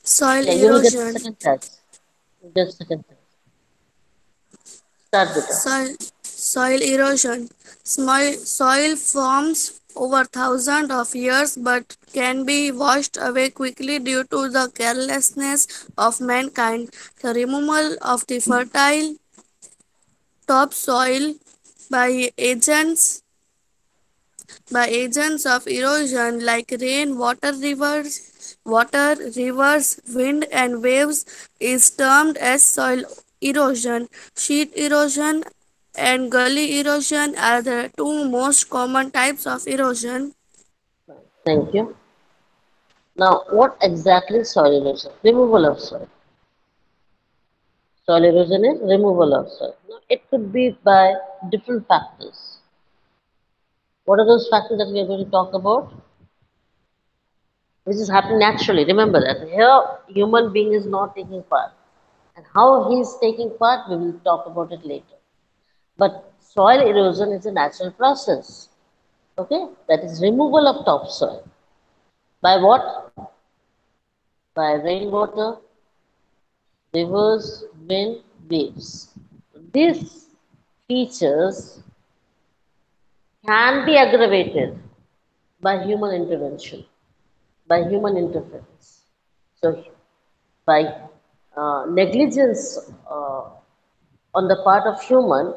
Soil Yeah, you will get erosion. second chance. You get second chance. Start, beta. Soil erosion. Soil forms over thousands of years but can be washed away quickly due to the carelessness of mankind. The removal of the fertile topsoil by agents of erosion like rain, water, rivers, wind, and waves is termed as soil erosion. Sheet erosion and gully erosion are the two most common types of erosion. Thank you. Now, what exactly is soil erosion? Removal of soil. Soil erosion is removal of soil. Now, it could be by different factors. What are those factors that we are going to talk about? Which is happening naturally. Remember that here, human being is not taking part. And how he is taking part, we will talk about it later. But soil erosion is a natural process. Okay, that is removal of topsoil. By what? By rainwater, rivers, wind, waves. These features can be aggravated by human intervention, by human interference. So, by negligence on the part of human,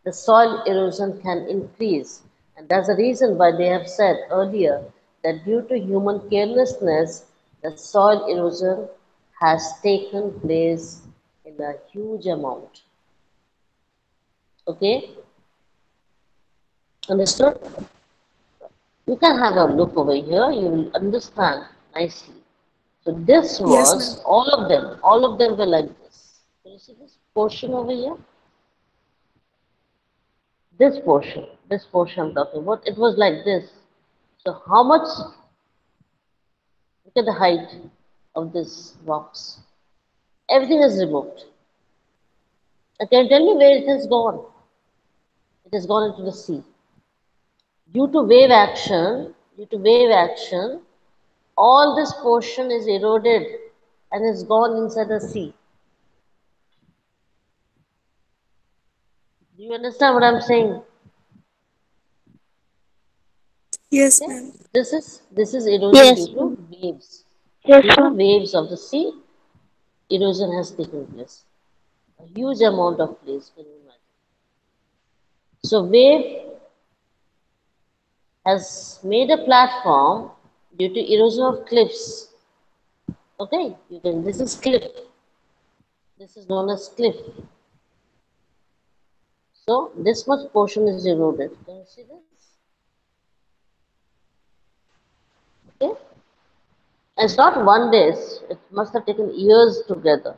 the soil erosion can increase. And that's the reason why they have said earlier that due to human carelessness, the soil erosion has taken place in a huge amount. Okay, understood? You can have a look over here, you will understand nicely. So this Yes, ma'am. was all of them were like this. Can you see this portion over here? This portion I'm talking about, it was like this. So how much, look at the height of this rocks. Everything is removed. I can tell you where it has gone. It has gone into the sea. Due to wave action, all this portion is eroded and is gone inside the sea. Do you understand what I'm saying? Yes, Okay? ma'am. This is erosion due Yes, to ma'am. waves. Yes, Due to ma'am. waves of the sea, erosion has taken place. A huge amount of place, can you imagine? So wave has made a platform due to erosion of cliffs. Okay, you can. This is cliff. This is known as cliff. So this much portion is eroded. Can you see this? Okay, it's not one day. It must have taken years together.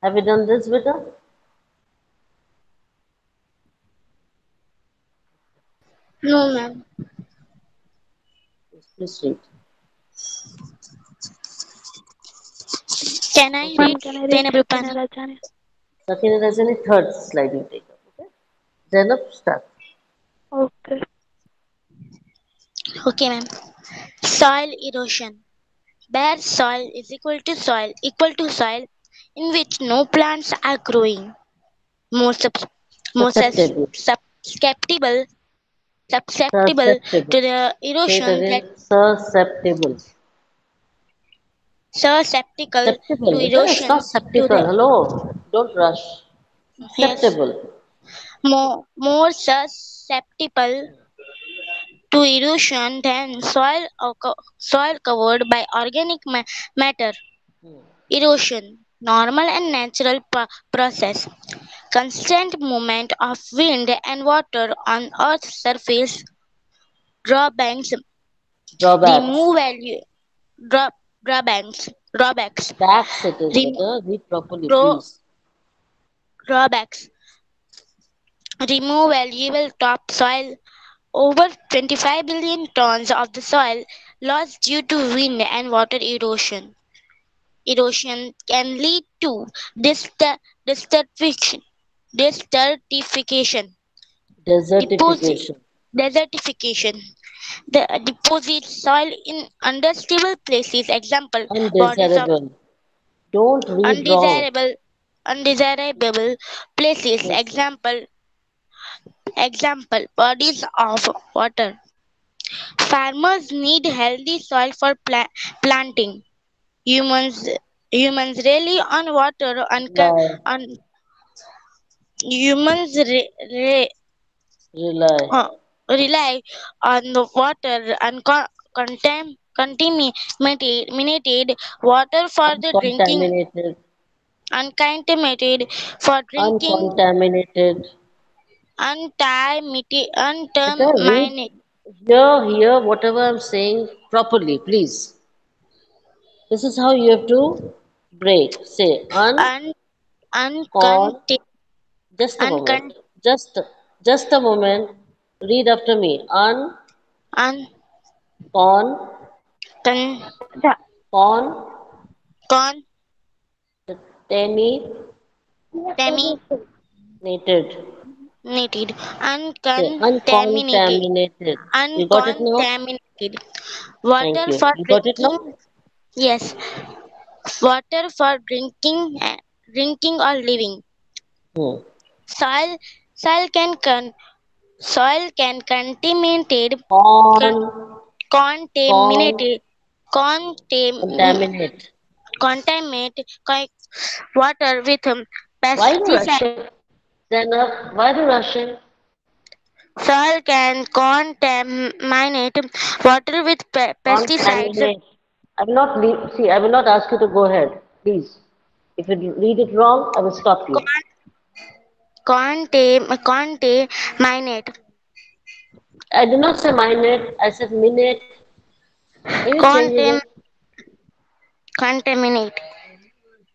Have you done this, Vita? No, ma'am. Yes, please read. Can I Okay. read? Ma'am, can I read Then Sakina Rupani. Rajani? Second is any third slide you take up. Okay. Zainab, start. Okay. Okay, ma'am. Soil erosion. Bare soil is equal to soil in which no plants are growing. More sub- more Susceptible. susceptible susceptible Susceptible. to the Say it erosion that again. Susceptible. susceptible to Susceptible. It's erosion not to skeptical. the Hello. Don't rush. yes Susceptible. more susceptible to erosion than soil covered by organic matter. Erosion, normal and natural process. Constant movement of wind and water on Earth's surface. Drawbacks. Drawbacks. Remove value. Draw, drawbacks. Backs it is Rem, better. Read properly, draw, please. drawbacks. Remove valuable topsoil. Over 25 billion tons of the soil lost due to wind and water erosion. Erosion can lead to desertification, desertification, deposit, Desertification. desertification, The deposit soil in unstable places. Example: bodies of Undesirable. Don't read wrong. undesirable undesirable places. Yes, yes. Example: bodies of water. Farmers need healthy soil for planting. Humans humans rely on water Rely, on humans rely. uh, rely on the water and contaminated water for the drinking, Uncontaminated. uncontaminated for drinking, Uncontaminated. Beta, read. unterminated, Hear whatever I'm saying properly, please. This is how you have to break. Say un, con. uncont, Just a moment. uncont, Just, just a moment. Read after me. Con, uncon, contaminated. contaminated, Say uncontaminated, uncontaminated. You got it now? uncontaminated Thank water you. for You got it now? drinking. Yes, water for drinking or living. Hmm. Soil soil can soil can Con, con, contaminated contam, contaminate. contaminate water with Why the pesticide. rushing? Zainab, why the rushing? Soil can contaminate water with pesticides. Contaminate. I will not see. I will not ask you to go ahead, please. If you read it wrong, I will stop you. Contaminate I did not say minute. I said minute. Can you change contam, it? contaminate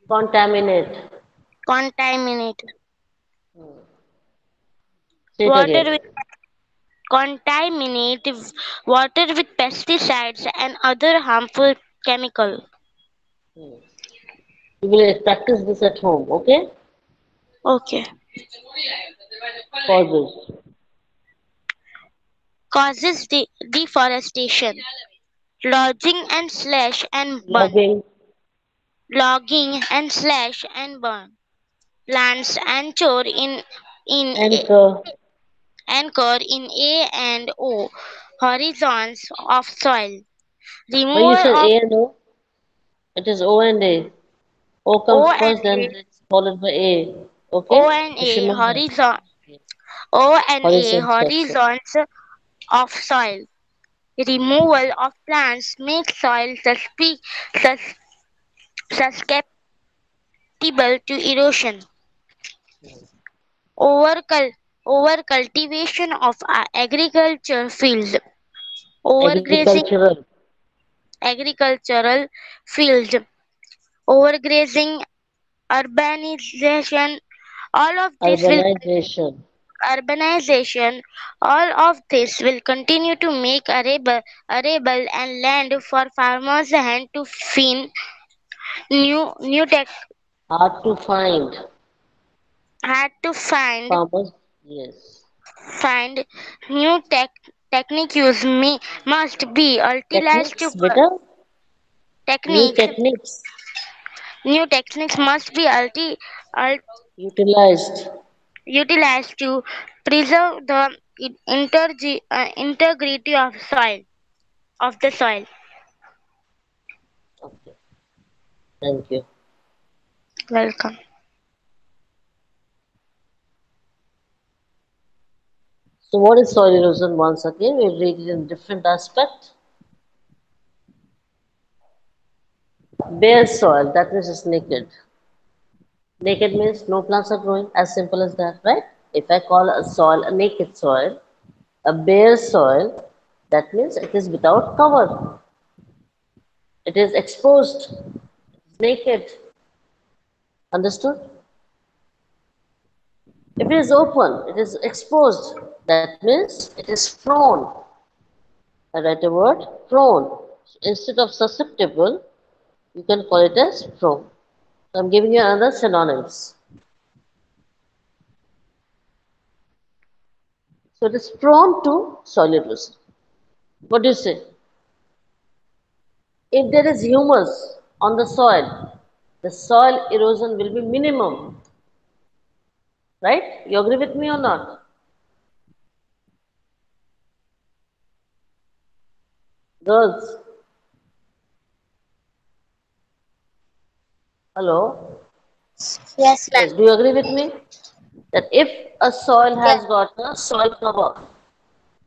Contaminate. contaminate Say it water again. with contaminate water with pesticides and other harmful chemical. You will practice this at home. Okay? Okay. Causes. Causes deforestation, logging and slash and burn, Logging. logging and slash and burn. Plants anchor Anchor. anchor in A and O horizons of soil. But you Removal said of A and O. It is O and A. O O comes and first, then A, it's followed by A. O Okay? and Just A remember. horizon, O and A Horizon structure. horizons of soil. Removal of plants makes soil sus- susceptible to erosion. Overcul- Overcultivation of agriculture fields. Overgrazing Agricultural. agricultural fields. Overgrazing, urbanization, all of this will Urbanization. urbanization, all of this will continue to make arable and land for farmers hand to find new tech Hard to find. had to Farmers. Yes. find new techniques must be utilized to Techniques, beta. New techniques techniques new techniques must be utilized. utilized to preserve the integrity of the soil. Okay. Thank you. Welcome. So what is soil erosion? Once again, we'll read it in different aspect. Bare soil, that means it's naked. Naked means no plants are growing, as simple as that, right? If I call a soil a naked soil, a bare soil, that means it is without cover. It is exposed, naked. Understood? If it is open, it is exposed. That means it is prone. I write a word, prone. So instead of susceptible, you can call it as prone. So I'm giving you another synonyms. So it is prone to soil erosion. What do you say? If there is humus on the soil erosion will be minimum, right? You agree with me or not? Girls, hello? Yes, ma'am. Yes, do you agree with me? That if a soil Yes, has got a soil cover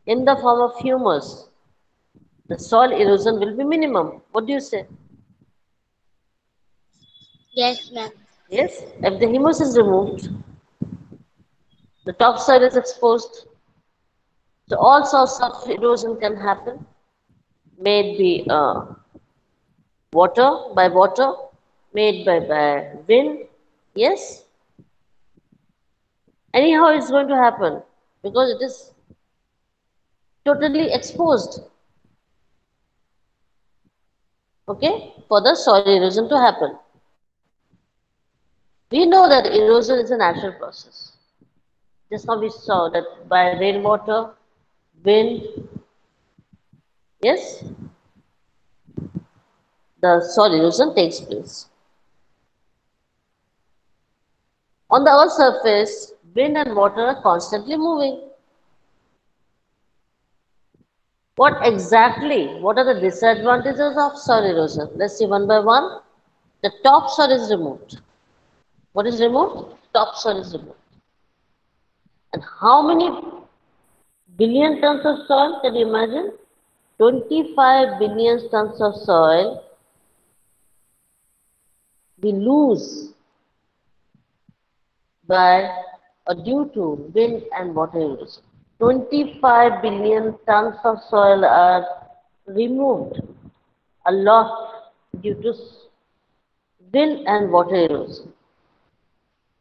in the form of humus, the soil erosion will be minimum. What do you say? yes, ma'am. Yes, if the humus is removed, the topsoil is exposed, so all sorts of erosion can happen. May it be water, by wind. Yes, anyhow, it's going to happen because it is totally exposed. Okay, for the soil erosion to happen. We know that erosion is a natural process. Just now we saw that by rainwater, wind, yes, the soil erosion takes place. On the earth's surface, wind and water are constantly moving. What are the disadvantages of soil erosion? Let's see one by one. The topsoil is removed. What is removed? Topsoil is removed. And how many billion tons of soil? Can you imagine? 25 billion tons of soil we lose by or due to wind and water erosion. 25 billion tons of soil are removed, a lot due to wind and water erosion.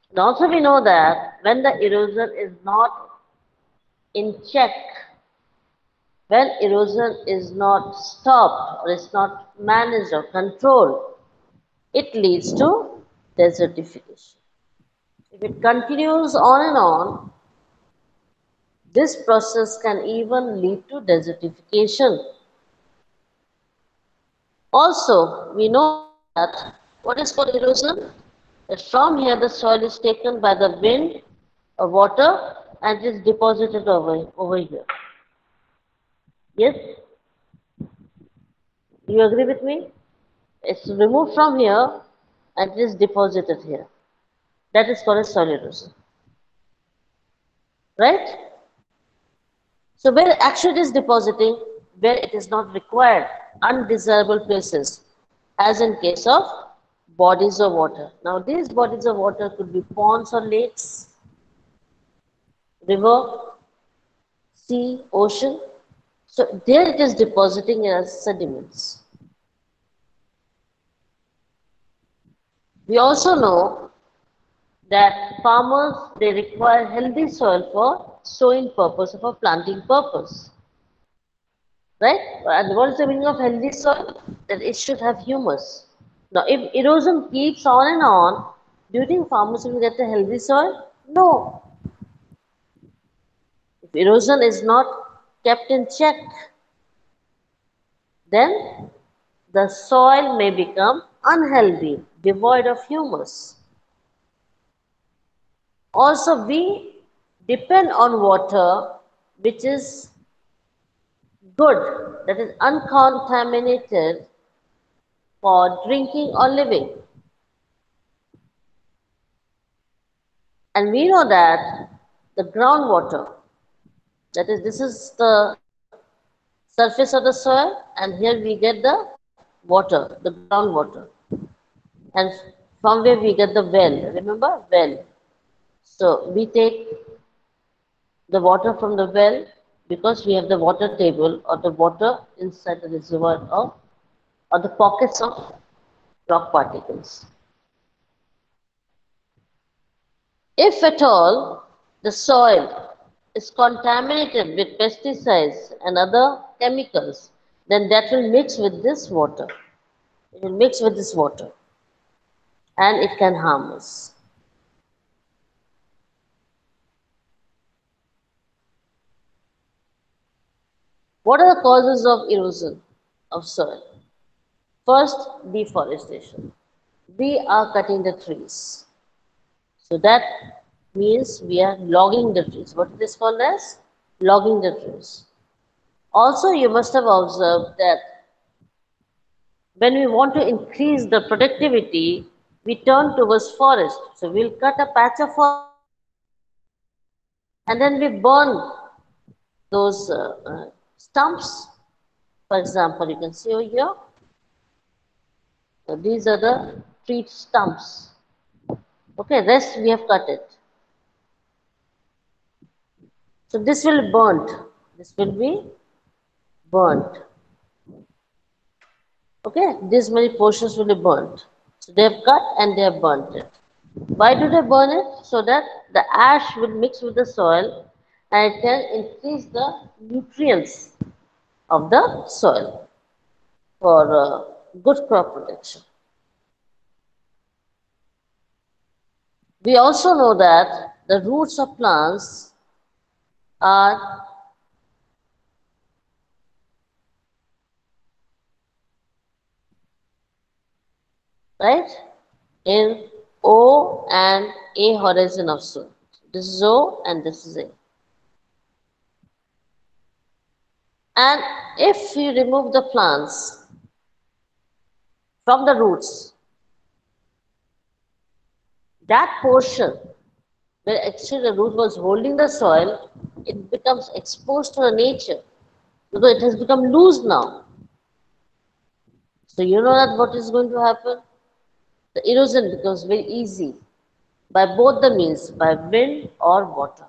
And also we know that when the erosion is not in check, when erosion is not stopped or is not managed or controlled, it leads to desertification. If it continues on and on, this process can even lead to desertification. Also, we know that what is called erosion? That from here the soil is taken by the wind or water and is deposited over here. Yes, you agree with me? It's removed from here and it is deposited here. That is called as soil erosion. Right? So where actually it is depositing, where it is not required, undesirable places, as in case of bodies of water. Now these bodies of water could be ponds or lakes, river, sea, ocean. So there it is depositing as sediments. We also know that farmers they require healthy soil for sowing purpose or for planting purpose. Right? And what is the meaning of healthy soil? That it should have humus. Now, if erosion keeps on and on, do you think farmers will get a healthy soil? No. If erosion is not kept in check, then the soil may become unhealthy, devoid of humus. Also, we depend on water which is good, that is uncontaminated for drinking or living. And we know that the groundwater, that is, this is the surface of the soil, and here we get the water, the groundwater. And from where we get the well, remember? Well. So we take the water from the well because we have the water table or the water inside the reservoir of or the pockets of rock particles. If at all the soil is contaminated with pesticides and other chemicals, then that will mix with this water. It will mix with this water and it can harm us. What are the causes of erosion of soil? First, deforestation. We are cutting the trees. So that means we are logging the trees. What is this called as? Logging the trees. Also, you must have observed that when we want to increase the productivity, we turn towards forest. So we'll cut a patch of forest and then we burn those stumps. For example, you can see over here, these are the tree stumps. Okay, rest we have cut it. So this will burnt. This will be burnt. Okay, these many portions will be burnt. So they have cut and they have burnt it. Why do they burn it? So that the ash will mix with the soil and it can increase the nutrients of the soil for good crop production. We also know that the roots of plants are right in O and A horizon of soil. This is O and this is A. And if you remove the plants from the roots, that portion where actually the root was holding the soil, it becomes exposed to the nature because it has become loose now. So you know that what is going to happen? The erosion becomes very easy by both the means, by wind or water.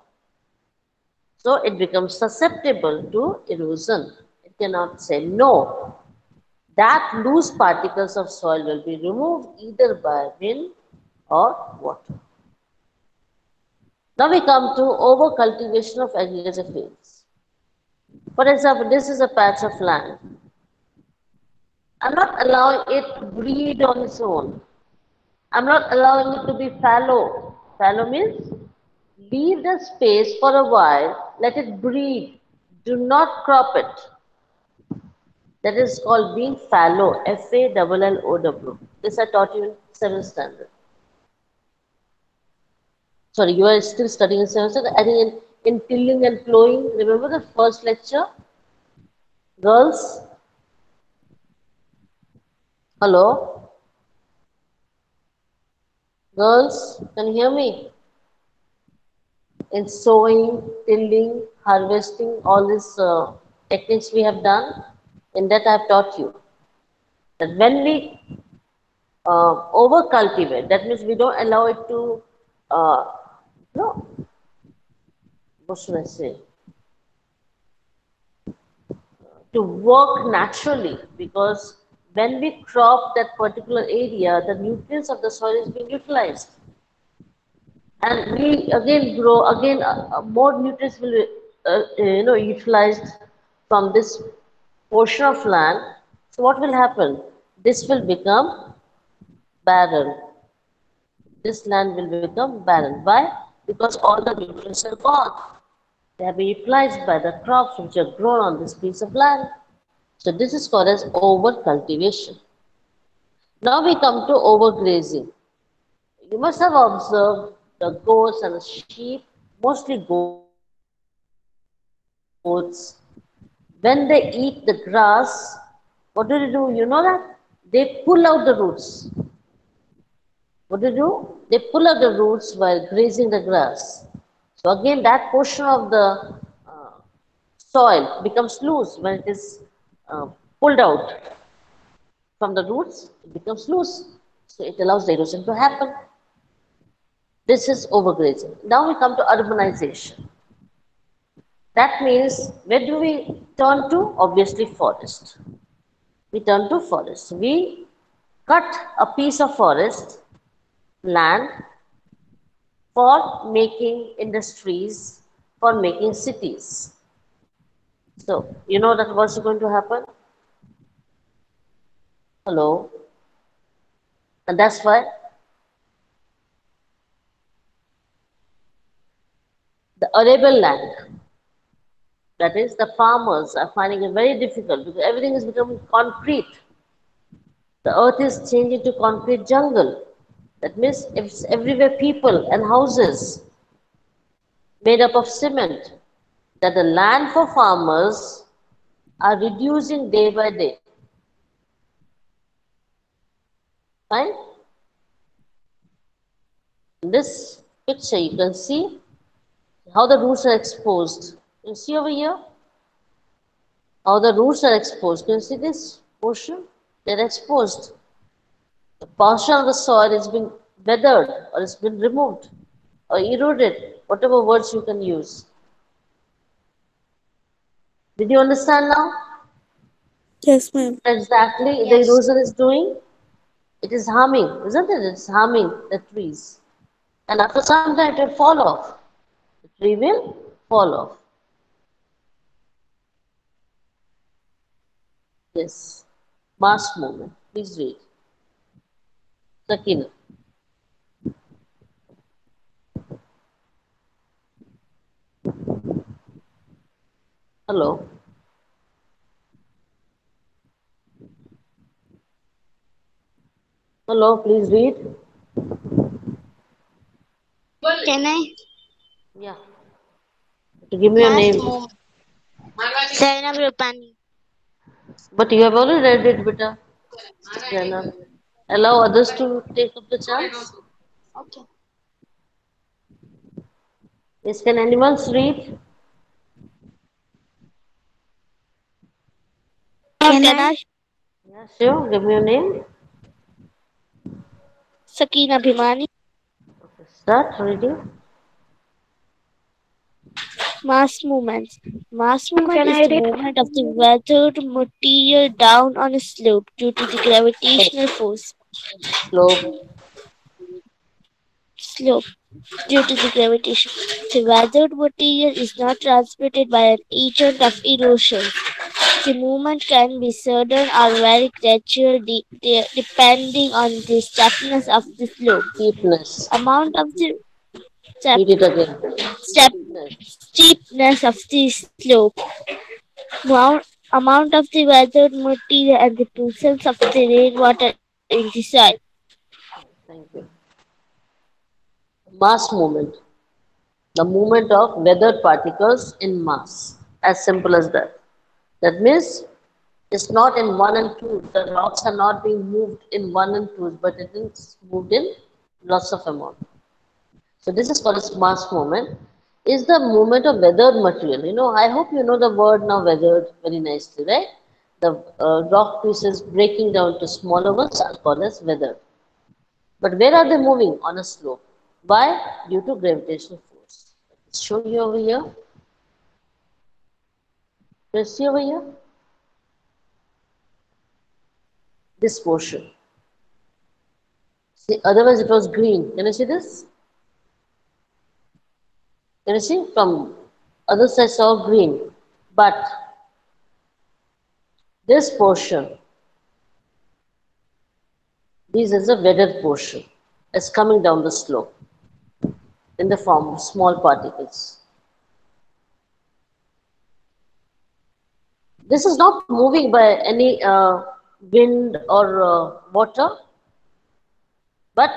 So it becomes susceptible to erosion. It cannot say no. That loose particles of soil will be removed either by wind or water. Now we come to over cultivation of agriculture fields. For example, this is a patch of land. I'm not allowing it to breed on its own. I'm not allowing it to be fallow. Fallow means leave the space for a while, let it breed. Do not crop it. That is called being fallow, Fallow. This I taught you in 7th standard. Sorry, you are still studying in 7th standard. I think in tilling and plowing, remember the first lecture? Girls, hello? Girls, can you hear me? In sowing, tilling, harvesting, all these techniques we have done, in that I have taught you that when we over cultivate, that means we don't allow it to, uh, no, what should I say, to work naturally because when we crop that particular area, the nutrients of the soil is being utilized. And we again grow, again more nutrients will be utilized from this portion of land. So what will happen? This will become barren. This land will become barren. Why? Because all the nutrients are gone. They have been utilized by the crops which are grown on this piece of land. So this is called as over cultivation. Now we come to overgrazing. You must have observed the goats and the sheep, mostly goats, when they eat the grass, what do? You know that? They pull out the roots. What do? They pull out the roots while grazing the grass. So again, that portion of the uh, soil becomes loose when it is pulled out from the roots. It becomes loose, so it allows the erosion to happen. This is overgrazing. Now we come to urbanization. That means where do we turn to? Obviously, forest. We turn to forest. We cut a piece of forest land for making industries, for making cities. So, you know that what's going to happen? Hello. And that's why the arable land That is, the farmers are finding it very difficult because everything is becoming concrete. The earth is changing to concrete jungle. That means it's everywhere people and houses made up of cement. That the land for farmers are reducing day by day. Fine? In this picture, you can see how the roots are exposed. You see over here how the roots are exposed. Can you see this portion? They're exposed. The portion of the soil has been weathered or it's been removed or eroded, whatever words you can use. Did you understand now? Yes, ma'am. Exactly the Yes. erosion is doing? It is harming, isn't it? It's harming the trees. And after some time it will fall off. The tree will fall off. Yes. Mass movement. Please read. Sakina. Hello. Hello, please read. Can I? Yeah. To give me your Mass name. movement. Zainab Rupani. But you have already read it, beta. Jana. Allow others to take up the chance. Okay. Yes, can anyone else read? Can I? Yeah, sure. Give me your name. Sakina Bhimani. Start reading. Mass movement. Mass movement Can is I the read? movement of the weathered material down on a slope due to the gravitational force. Slope. Slope due to the gravitation. The weathered material is not transported by an agent of erosion. The movement can be sudden or very gradual depending on the steepness of the slope. Steepness. Amount of the step, Read it again. step Steepness. steepness of the slope. Amount of the weathered material and the presence of the rainwater in the soil. Thank you. Mass movement. The movement of weathered particles in mass. As simple as that. That means it's not in one and two. The rocks are not being moved in one and twos, but it is moved in lots of amount. So this is called as mass movement. Is the movement of weathered material. You know, I hope you know the word now weathered very nicely, right? The rock pieces breaking down to smaller ones are called as weathered. But where are they moving? On a slope. Why? Due to gravitational force. Let's show you over here. Let's see over here. This portion. See, otherwise it was green. Can you see this? Can you see? From other side saw green. But this portion, this is a weathered portion. It's coming down the slope in the form of small particles. This is not moving by any wind or water, but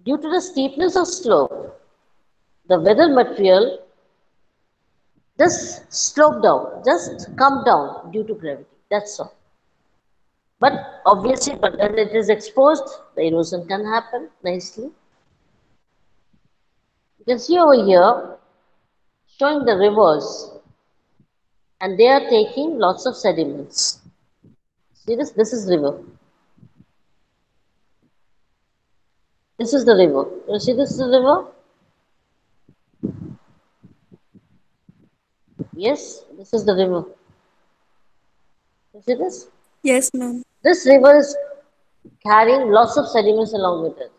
due to the steepness of slope, the weather material just slope down, just come down due to gravity. That's all. But obviously, but when it is exposed, the erosion can happen nicely. You can see over here showing the rivers, and they are taking lots of sediments. See this? This is river. This is the river. You see this is the river? Yes, this is the river. You see this? Yes, ma'am. This river is carrying lots of sediments along with it.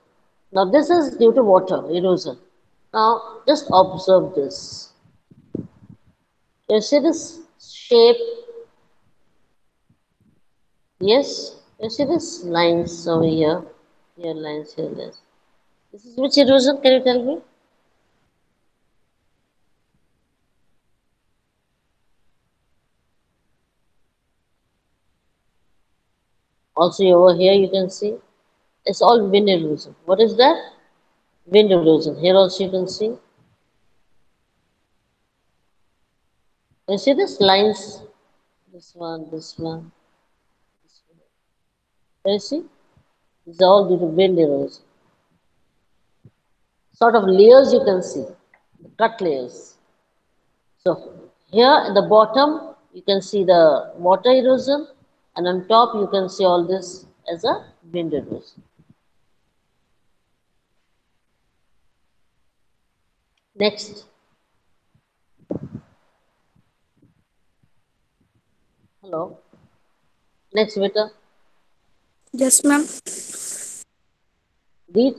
Now this is due to water erosion. Now just observe this. You see this shape? Yes. You see this lines over here? Here lines, here lines. This is which erosion? Can you tell me? Also over here you can see it's all wind erosion. What is that? Wind erosion. Here also you can see. You see this lines? This one, this one, this one. Can you see? These are all due to wind erosion. Sort of layers you can see, the cut layers. So here at the bottom you can see the water erosion, and on top you can see all this as a wind erosion. Next, hello. Next, Vita, Yes, ma'am. read.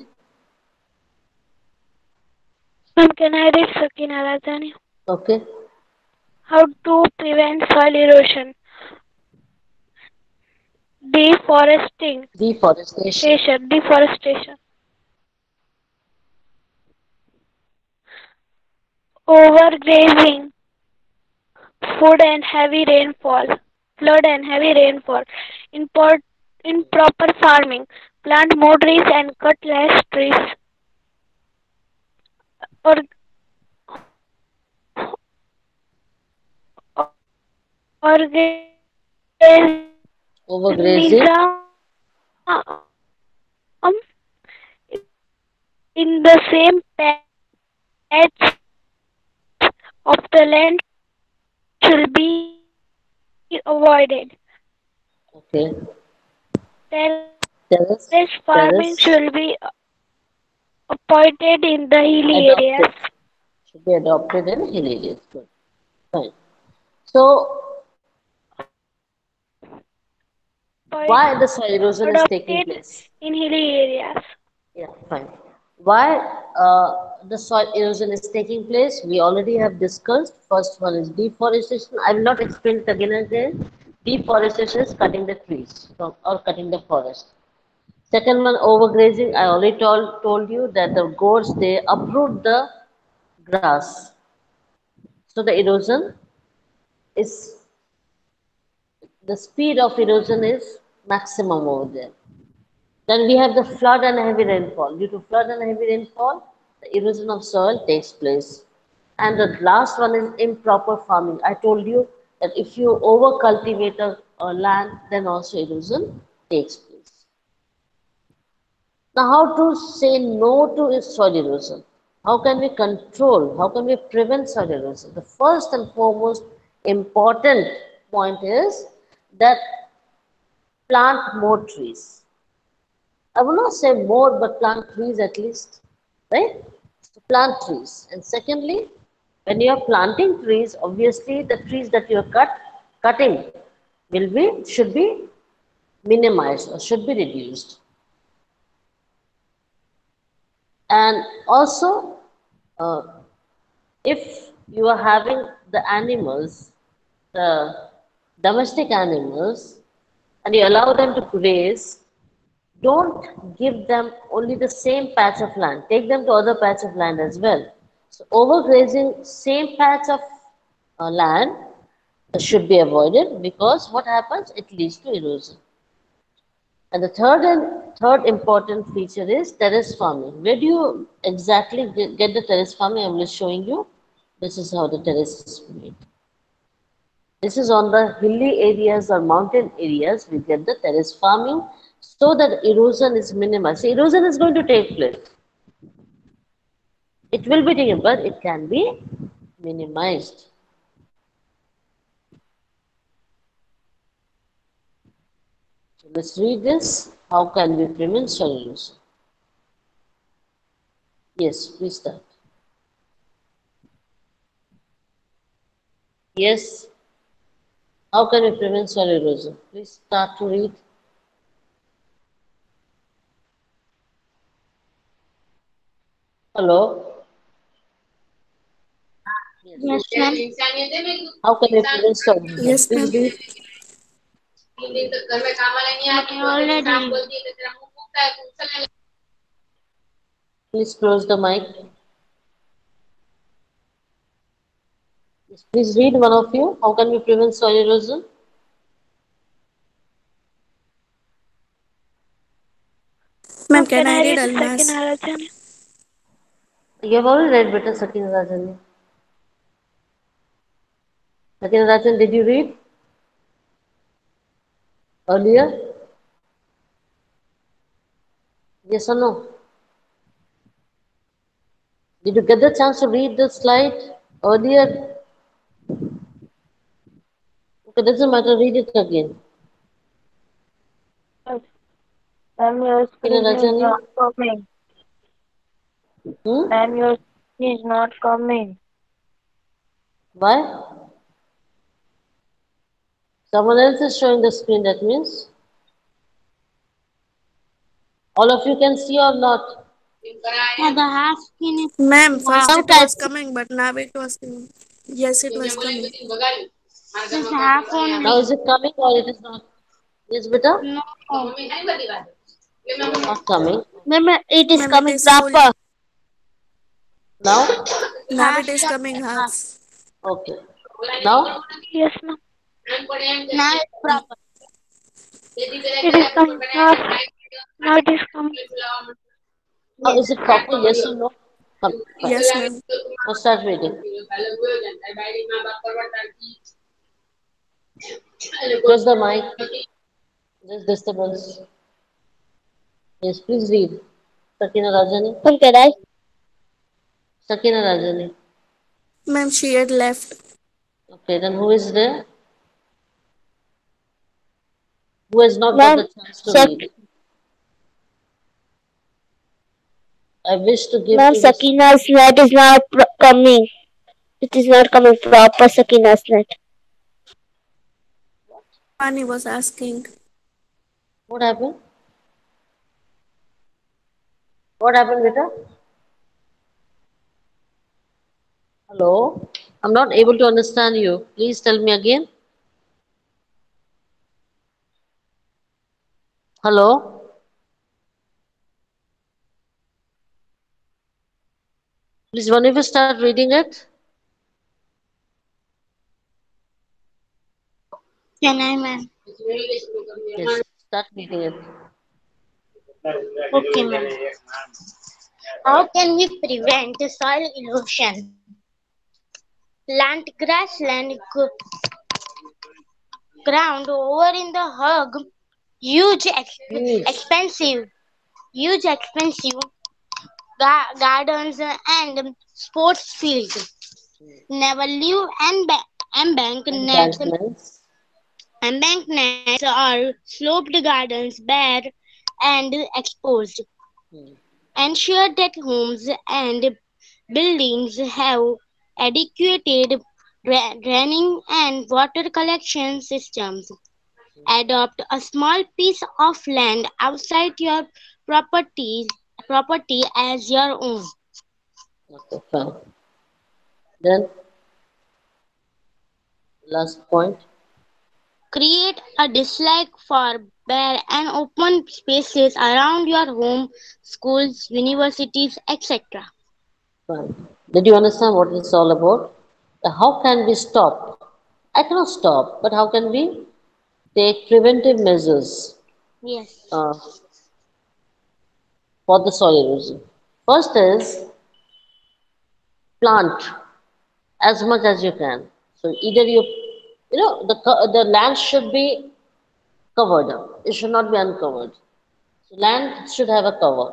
Ma'am, can I read Sakina Rajani? Okay. How to prevent soil erosion? Deforesting. Deforestation. Deforestation. Overgrazing. Food and heavy rainfall. Flood and heavy rainfall. Import, improper farming. Plant more trees and cut less trees. Or, organism Overgrazing. in the same patch of the land should be avoided. Okay. Terrace Terrace. farming Terrace. should be avoided in the hilly Adopted. areas. Should be adopted in hilly areas. Good. Fine. So why the soil erosion is taking Adopted place? in hilly areas. Yeah, fine. Why the soil erosion is taking place? We already have discussed. First one is deforestation. I will not explain it again and again. Deforestation is cutting the trees from, or cutting the forest. Second one, overgrazing. I already told you that the goats they uproot the grass. So the erosion is the speed of erosion is maximum over there. Then we have the flood and heavy rainfall. Due to flood and heavy rainfall, the erosion of soil takes place. And the last one is improper farming. I told you that if you over cultivate a land, then also erosion takes place. Now, how to say no to soil erosion? How can we control? How can we prevent soil erosion? The first and foremost important point is that plant more trees. I will not say more, but plant trees at least, right? So plant trees. And secondly, when you are planting trees, obviously the trees that you are cutting should be minimized or should be reduced. And also, uh, if you are having the animals, the domestic animals, and you allow them to graze, don't give them only the same patch of land. Take them to other patch of land as well. So overgrazing same patch of land should be avoided because what happens? It leads to erosion. And the third important feature is terrace farming. Where do you exactly get the terrace farming? I'm just showing you. This is how the terrace is made. This is on the hilly areas or mountain areas. We get the terrace farming so that erosion is minimized. So erosion is going to take place. It will be taken, but it can be minimized. So let's read this. How can we prevent soil erosion? Yes, please start. Yes, how can we prevent soil erosion? Please start to read. Hello. Yes. Yes, ma'am. How can we prevent soil erosion? Yes, Please ma'am. read. I already Please close the mic. Yes, please read one of you. How can we prevent soil erosion? Ma'am, Ma'am, can can I I read read the second Almas? Arachan? You have already read better Sakina Rajani. Sakina Rajan, did you read earlier? Yes or no? Did you get the chance to read the slide earlier? Okay, doesn't matter, read it again. Yes. Ma'am, your Sakina screen is Rajani? not coming. Hmm? Ma'am, your screen is not coming. Why? Someone else is showing the screen, that means all of you can see or not? Yeah, the half screen is Ma'am, half. first it was coming, but now it was coming. Yes, it was coming. It's half Now only. is it coming or it is not? Yes, beta? No. Not coming. Ma'am, it is Ma'am, it coming is full. proper. Now? Now Half it is coming coming half. Okay. half. Now? Yes, ma'am. Now it's proper. It is coming half. Now it is coming. Now Yes. is it proper? Yes or no? Come, fine. Yes, ma'am. Now start reading. Close the mic. There's disturbance. Yes, please read. Sakina Rajani. Okay, right? Sakina Rajani. Ma'am, she had left. Okay, then who is there? Who has not got Ma'am, the chance to read? I wish to give ma'am, to this. Sakina's net is not coming. It is not coming proper, Sakina's net. Pani was asking. What happened? What happened, beta? Hello? I'm not able to understand you. Please tell me again. Hello? Please, one of you start reading it. Can I, ma'am? Yes, start reading it. Okay, ma'am. How can we prevent soil erosion? Plant grassland ground over in the hug. Huge, Huge. expensive, huge, expensive gardens and sports fields. Never leave embank nets. Embankments. Embank nets or sloped gardens bare and exposed. Hmm. Ensure that homes and buildings have adequate draining and water collection systems. Adopt a small piece of land outside your property property as your own. Okay, fine. Then, last point. Create a dislike for bare and open spaces around your home, schools, universities, etc. Fine. Did you understand what it's all about? How can we stop? I cannot stop, but how can we take preventive measures Yes. uh, for the soil erosion? First is plant as much as you can. So either the land should be covered up. It should not be uncovered. So land should have a cover,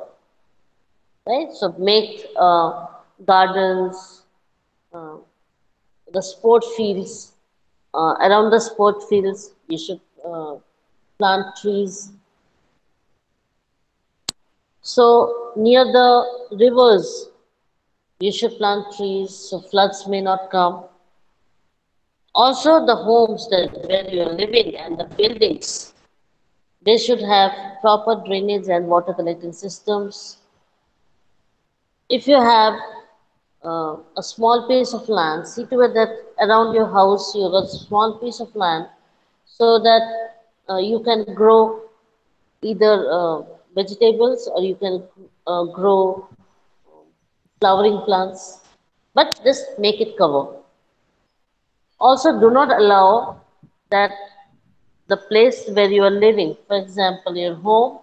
right? So make gardens, uh, the sport fields. Around the sport fields, you should plant trees. So near the rivers, you should plant trees so floods may not come. Also, the homes that where you are living and the buildings, they should have proper drainage and water collecting systems. If you have a small piece of land, see to it that around your house you have a small piece of land so that you can grow either vegetables or you can grow flowering plants, but just make it cover. Also, do not allow that the place where you are living, for example, your home,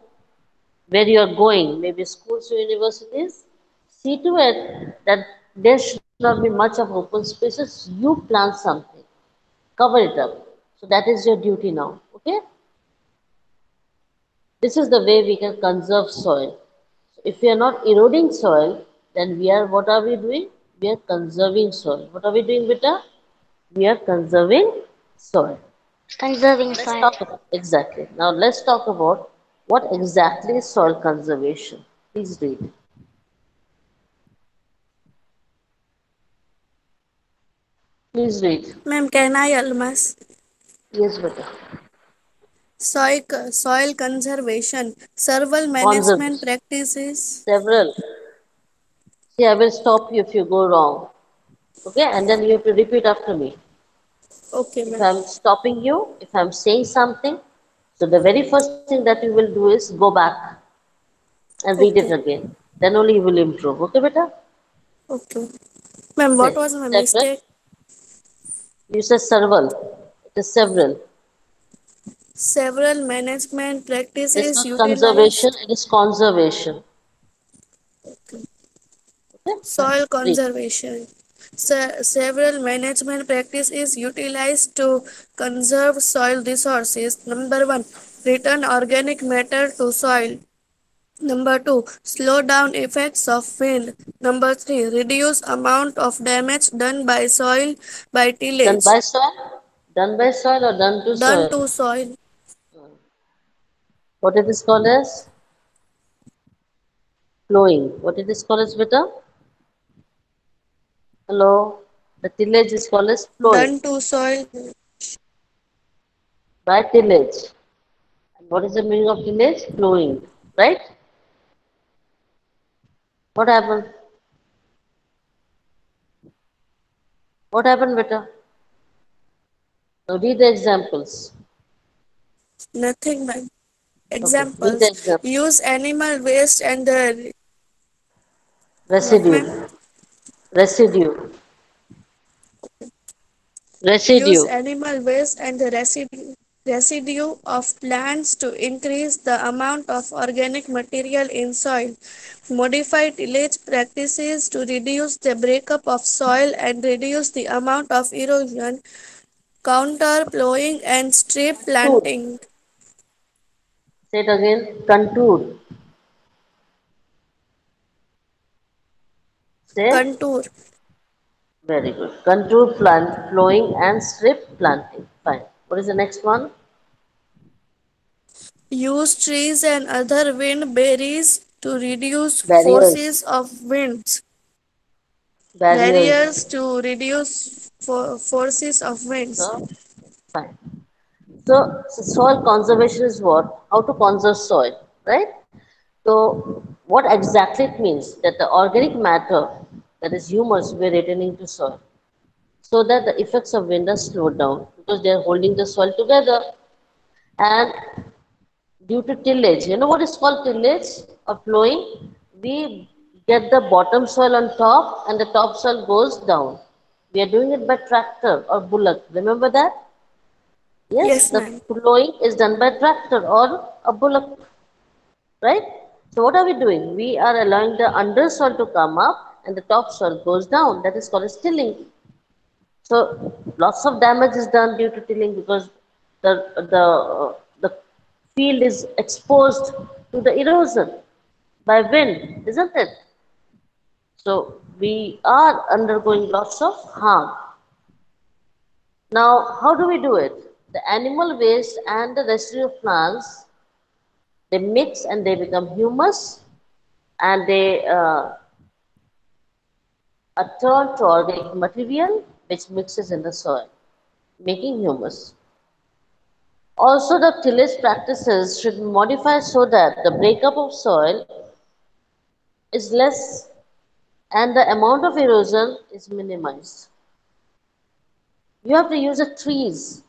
where you are going, maybe schools or universities, see to it that there should not be much of open spaces. You plant something, cover it up. So that is your duty now. Okay? This is the way we can conserve soil. So if we are not eroding soil, then we are, what are we doing? We are conserving soil. What are we doing, beta? We are conserving soil. Conserving Let's soil. talk about exactly. Now let's talk about what exactly is soil conservation. Please read. Please read. Ma'am, can I almost? Yes, beta. Soil conservation, several management Conservation. practices. Several. See, I will stop you if you go wrong. Okay, and then you have to repeat after me. Okay, If ma'am. I'm stopping you, if I'm saying something, so the very first thing that you will do is go back and read it Okay, again. Then only you will improve. Okay, beta? okay. Ma'am, what Say was my several. mistake? You said several. It is several. Several management It is practices not conservation, utilized. it is conservation. Okay, fine. Soil Read. conservation. Several management practices utilized to conserve soil resources. Number one, return organic matter to soil. Number two, slow down effects of wind. Number three, reduce amount of damage done by soil by Done tillage. by soil? Done by soil or done to Done soil? to soil. What it is called as? Flowing. What it is called as, beta? Hello? The tillage is called as flowing. Done to soil. By tillage. And what is the meaning of tillage? Flowing. Right? What happened? What happened, beta? Now read the examples. Nothing, man. Okay, read the Examples. examples. Use animal waste and the what, Residue. ma'am? Residue. Use Residue. animal waste and the residue of plants to increase the amount of organic material in soil. Modify tillage practices to reduce the breakup of soil and reduce the amount of erosion. Counter plowing and strip Contour. planting. Say it again. Contour. Say. Contour. Very good. Contour plant, flowing and strip planting. Fine. What is the next one? Use trees and other wind barriers to reduce Barriers. forces of winds. Barriers. Barriers to reduce forces of winds. So, fine. So soil conservation is what? How to conserve soil, right? So, what exactly it means that the organic matter, that is humus, we are returning to soil, so that the effects of wind are slowed down because they are holding the soil together. And due to tillage, you know what is called tillage or plowing? We get the bottom soil on top and the top soil goes down. We are doing it by tractor or bullock. Remember that? Yes, Yes, the ma'am. plowing is done by tractor or a bullock, right? So what are we doing? We are allowing the undersoil to come up and the topsoil goes down. That is called as tilling. So lots of damage is done due to tilling because the field is exposed to the erosion by wind, isn't it? So we are undergoing lots of harm. Now, how do we do it? The animal waste and the residue of plants, they mix and they become humus and they are turned to organic material which mixes in the soil, making humus. Also, the tillage practices should be modified so that the breakup of soil is less and the amount of erosion is minimized. You have to use the trees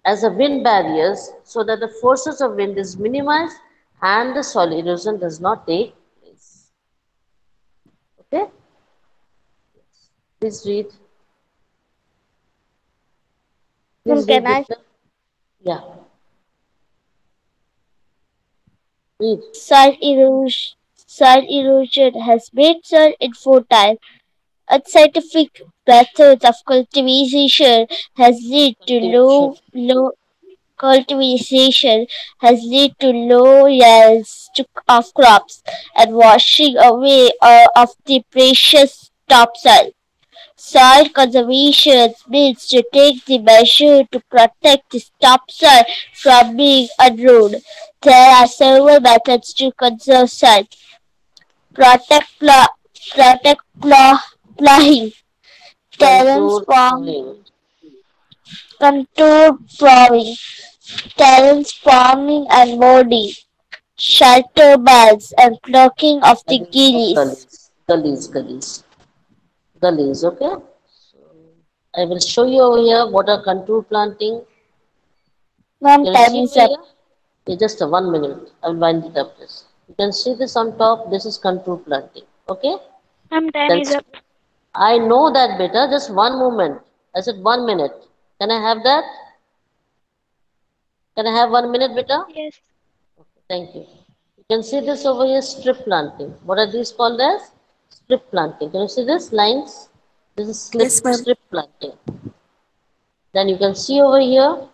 as a wind barriers so that the forces of wind is minimized and the soil erosion does not take place. Okay, please read. Ma'am, Please read can I? with the yeah. Read. Soil erosion has made soil infertile. Unscientific methods of cultivation has led to Cultivation. cultivation has led to low yields of crops and washing away of the precious topsoil. Soil conservation means to take the measure to protect the topsoil from being eroded. There are several methods to conserve soil. Protect plow, protect plowing, terrace Contour farm, plowing. contour plowing, terrace farming and molding, shelter beds and plucking of That the is for gillies. gullies. Gullies, okay? So I will show you over here what are contour planting. Ma'am, Can you time see over is up. here? Yeah, just a 1 minute. I will wind it up this. You can see this on top. This is contour planting. Okay? Ma'am, time is That's up. I know that beta. Just one moment. I said 1 minute. Can I have that? Can I have 1 minute, beta? Yes. Thank you. You can see this over here, strip planting. What are these called as? Strip planting. Can you see this lines? This is Yes, ma'am. strip planting. Then you can see over here,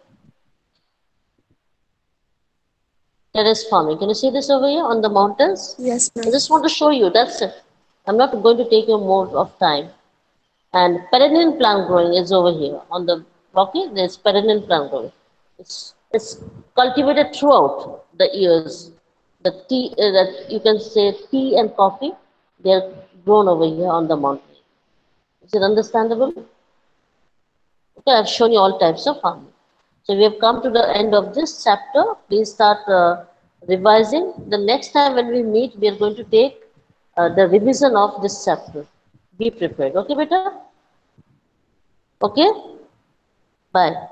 terrace farming. Can you see this over here on the mountains? Yes, I ma'am. just want to show you. That's it. I'm not going to take you more of time. And perennial plant growing is over here. On the rocky, there's perennial plant growing. It's cultivated throughout the years. The tea that you can say tea and coffee, they're grown over here on the mountain. Is it understandable? Okay, I've shown you all types of farming. So we have come to the end of this chapter. Please start revising. The next time when we meet, we are going to take the revision of this chapter. Be prepared. Okay, beta? Okay? Bye.